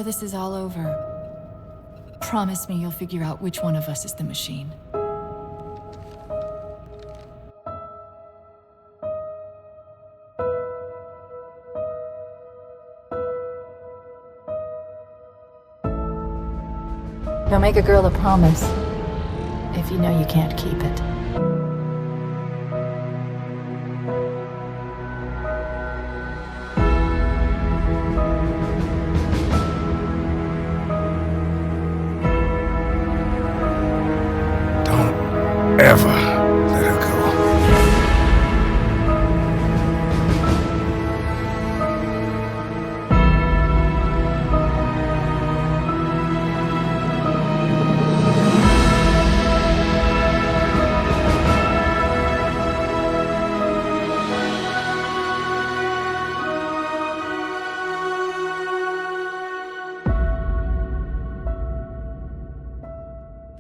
this is all over, promise me you'll figure out which one of us is the machine. Don't make a girl a promise if you know you can't keep it. Don't ever let her go.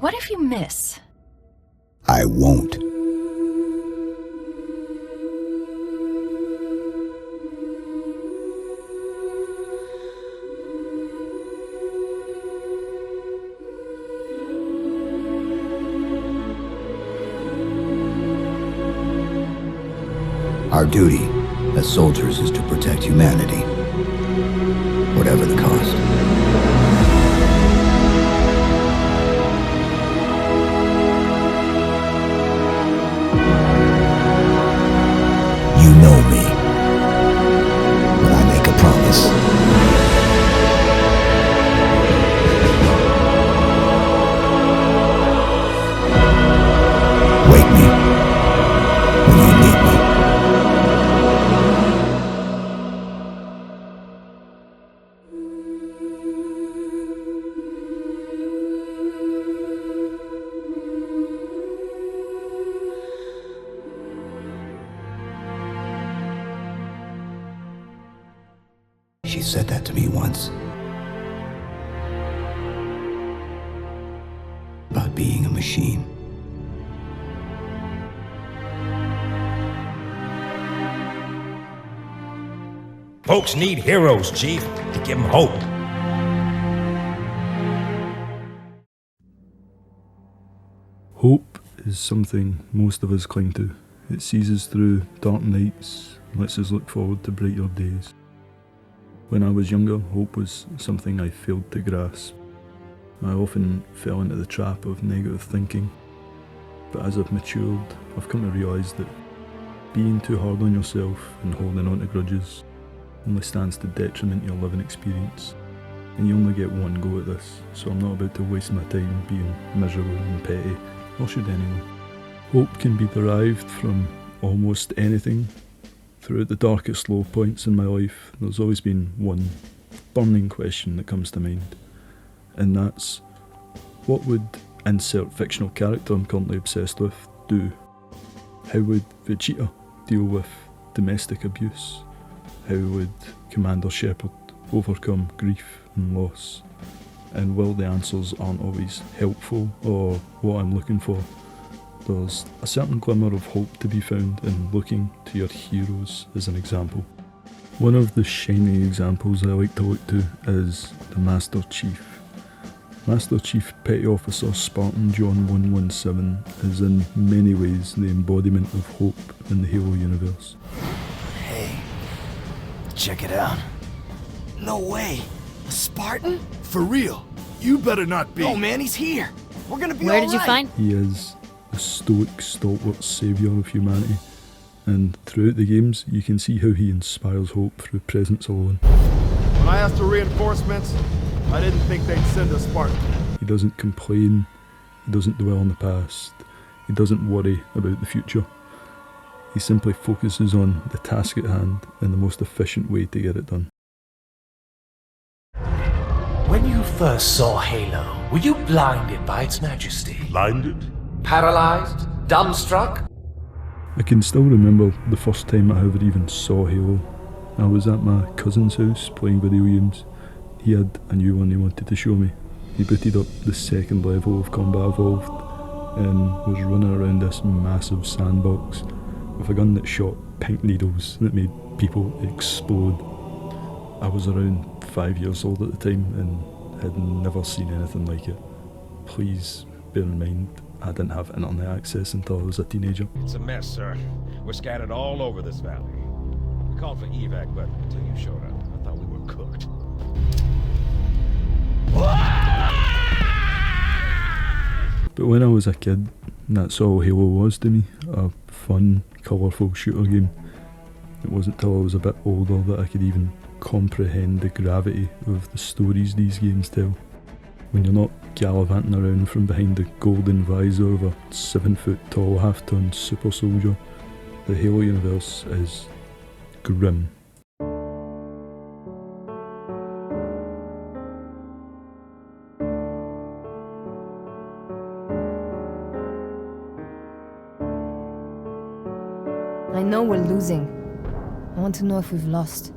What if you miss? I won't. Our duty as soldiers is to protect humanity, whatever the cost. You know me when I make a promise. Wake me when you need me. She said that to me once. About being a machine. Folks need heroes, Chief, to give them hope. Hope is something most of us cling to. It sees us through dark nights and lets us look forward to brighter days. When I was younger, hope was something I failed to grasp. I often fell into the trap of negative thinking. But as I've matured, I've come to realise that being too hard on yourself and holding on to grudges only stands to detriment your living experience. And you only get one go at this, so I'm not about to waste my time being miserable and petty, or should anyone. Hope can be derived from almost anything. Throughout the darkest low points in my life, there's always been one burning question that comes to mind. And that's, what would insert fictional character I'm currently obsessed with do? How would Vegeta deal with domestic abuse? How would Commander Shepard overcome grief and loss? And while the answers aren't always helpful or what I'm looking for, there's a certain glimmer of hope to be found in looking to your heroes as an example. One of the shining examples I like to look to is the Master Chief. Master Chief Petty Officer Spartan John 117 is in many ways the embodiment of hope in the Halo universe. Hey, check it out. No way. A Spartan? For real. You better not be. Oh man, he's here. We're gonna be Where all did you right. find? He is a stoic, stalwart saviour of humanity, and throughout the games you can see how he inspires hope through presence alone. When I asked for reinforcements, I didn't think they'd send a Spartan. He doesn't complain, he doesn't dwell on the past, he doesn't worry about the future. He simply focuses on the task at hand and the most efficient way to get it done. When you first saw Halo, were you blinded by its majesty? Blinded? Paralyzed? Dumbstruck? I can still remember the first time I ever even saw Halo. I was at my cousin's house playing video games. He had a new one he wanted to show me. He booted up the second level of Combat Evolved and was running around this massive sandbox with a gun that shot pink needles that made people explode. I was around 5 years old at the time and had never seen anything like it. Please bear in mind, I didn't have internet access until I was a teenager. It's a mess, sir. We're scattered all over this valley. We called for evac, but until you showed up, I thought we were cooked. But when I was a kid, that's all Halo was to me, a fun, colourful shooter game. It wasn't till I was a bit older that I could even comprehend the gravity of the stories these games tell. When you're not gallivanting around from behind the golden visor of a 7-foot-tall half-ton super soldier, the Halo universe is grim. I know we're losing. I want to know if we've lost.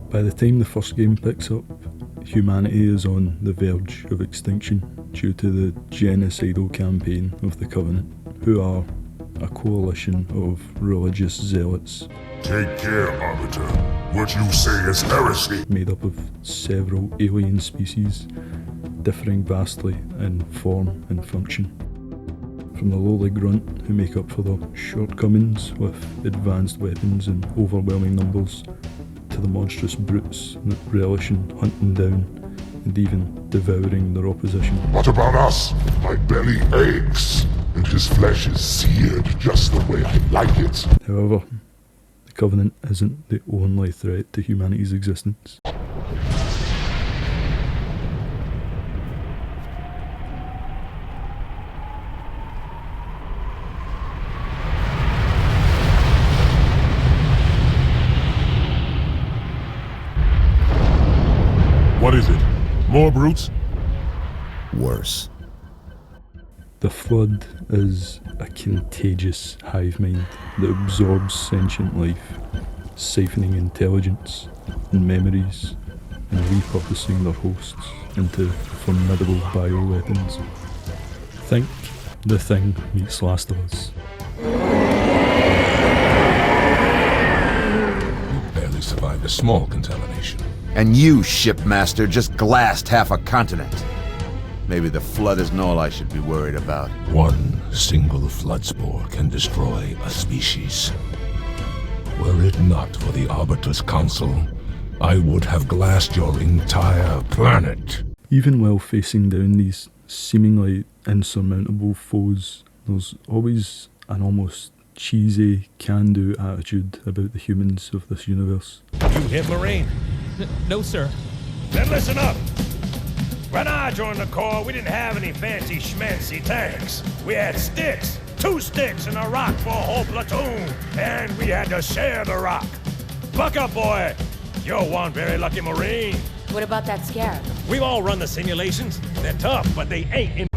By the time the first game picks up, humanity is on the verge of extinction due to the genocidal campaign of the Covenant, who are a coalition of religious zealots. Take care, Arbiter. What you say is heresy. Made up of several alien species, differing vastly in form and function. From the lowly grunt who make up for their shortcomings with advanced weapons and overwhelming numbers, to the monstrous brutes that relish in hunting down and even devouring their opposition. What about us? My belly aches, and his flesh is seared just the way I like it. However, the Covenant isn't the only threat to humanity's existence. What is it? More brutes? Worse. The Flood is a contagious hive mind that absorbs sentient life, siphoning intelligence and memories and repurposing their hosts into formidable bioweapons. Think The Thing meets Last of Us. You barely survived a small contamination. And you, shipmaster, just glassed half a continent. Maybe the Flood isn't all I should be worried about. One single flood spore can destroy a species. Were it not for the Arbiter's Council, I would have glassed your entire planet. Even while facing down these seemingly insurmountable foes, there's always an almost cheesy, can-do attitude about the humans of this universe. You hit Marine? No, sir. Then listen up. When I joined the Corps, we didn't have any fancy schmancy tanks. We had sticks. 2 sticks and a rock for a whole platoon. And we had to share the rock. Buck up, boy. You're one very lucky Marine. What about that Scarab? We've all run the simulations. They're tough, but they ain't in.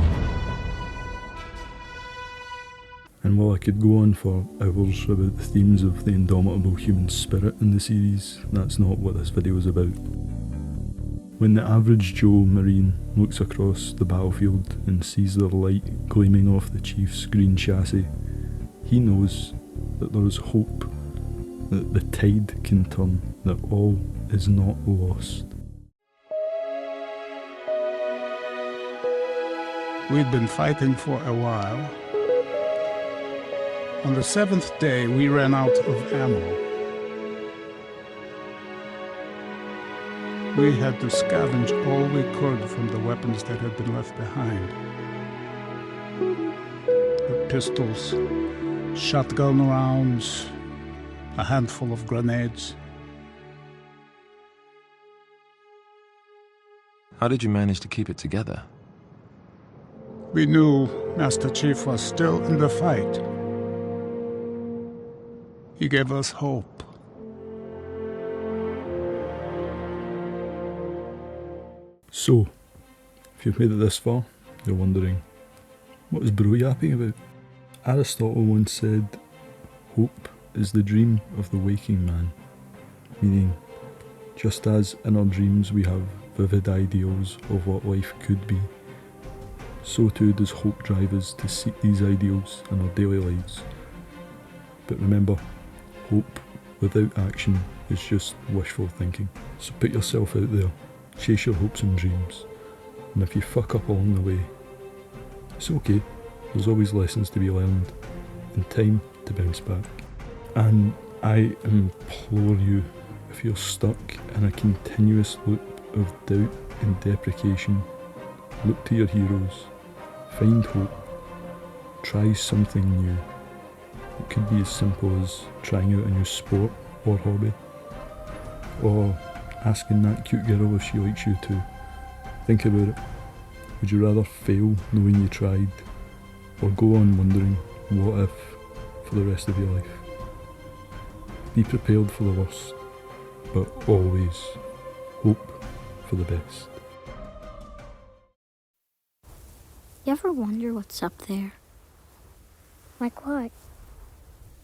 And while I could go on for hours about the themes of the indomitable human spirit in the series, that's not what this video is about. When the average Joe Marine looks across the battlefield and sees their light gleaming off the Chief's green chassis, he knows that there is hope, that the tide can turn, that all is not lost. We'd been fighting for a while. On the 7th day, we ran out of ammo. We had to scavenge all we could from the weapons that had been left behind. The pistols, shotgun rounds, a handful of grenades. How did you manage to keep it together? We knew Master Chief was still in the fight. He gave us hope. So, if you've made it this far, you're wondering, what is Bro yapping about? Aristotle once said, "Hope is the dream of the waking man," meaning just as in our dreams we have vivid ideals of what life could be, so too does hope drive us to seek these ideals in our daily lives. But remember, hope without action is just wishful thinking. So put yourself out there, chase your hopes and dreams, and if you fuck up along the way, it's okay. There's always lessons to be learned and time to bounce back. And I implore you, if you're stuck in a continuous loop of doubt and deprecation, look to your heroes, find hope, try something new. It could be as simple as trying out a new sport or hobby, or asking that cute girl if she likes you too. Think about it. Would you rather fail knowing you tried, or go on wondering what if for the rest of your life? Be prepared for the worst, but always hope for the best. You ever wonder what's up there? Like what?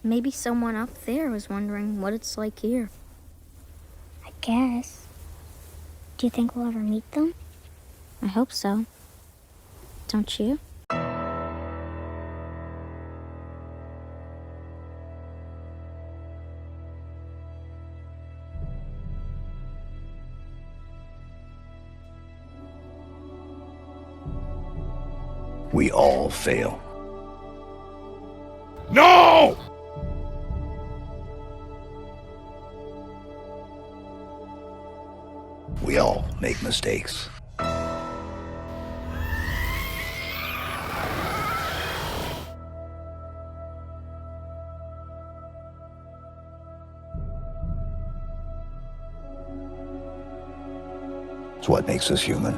Maybe someone up there was wondering what it's like here. I guess. Do you think we'll ever meet them? I hope so. Don't you? We all fail. No! We all make mistakes. It's what makes us human.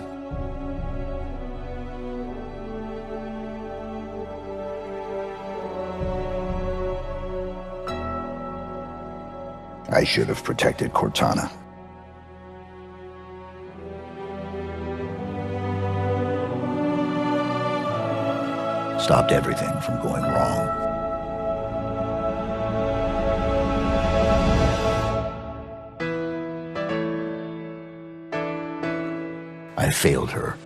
I should have protected Cortana. Stopped everything from going wrong. I failed her.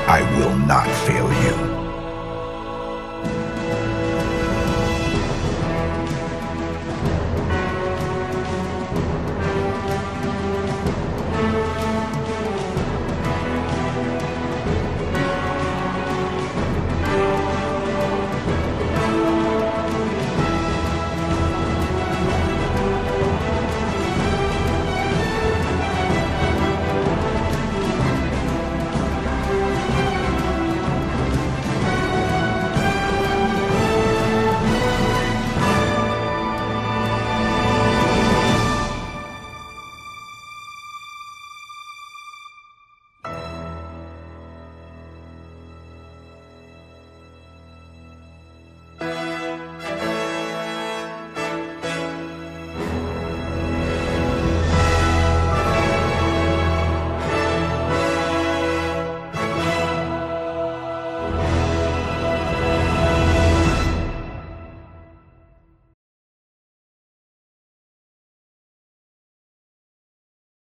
I will not fail you.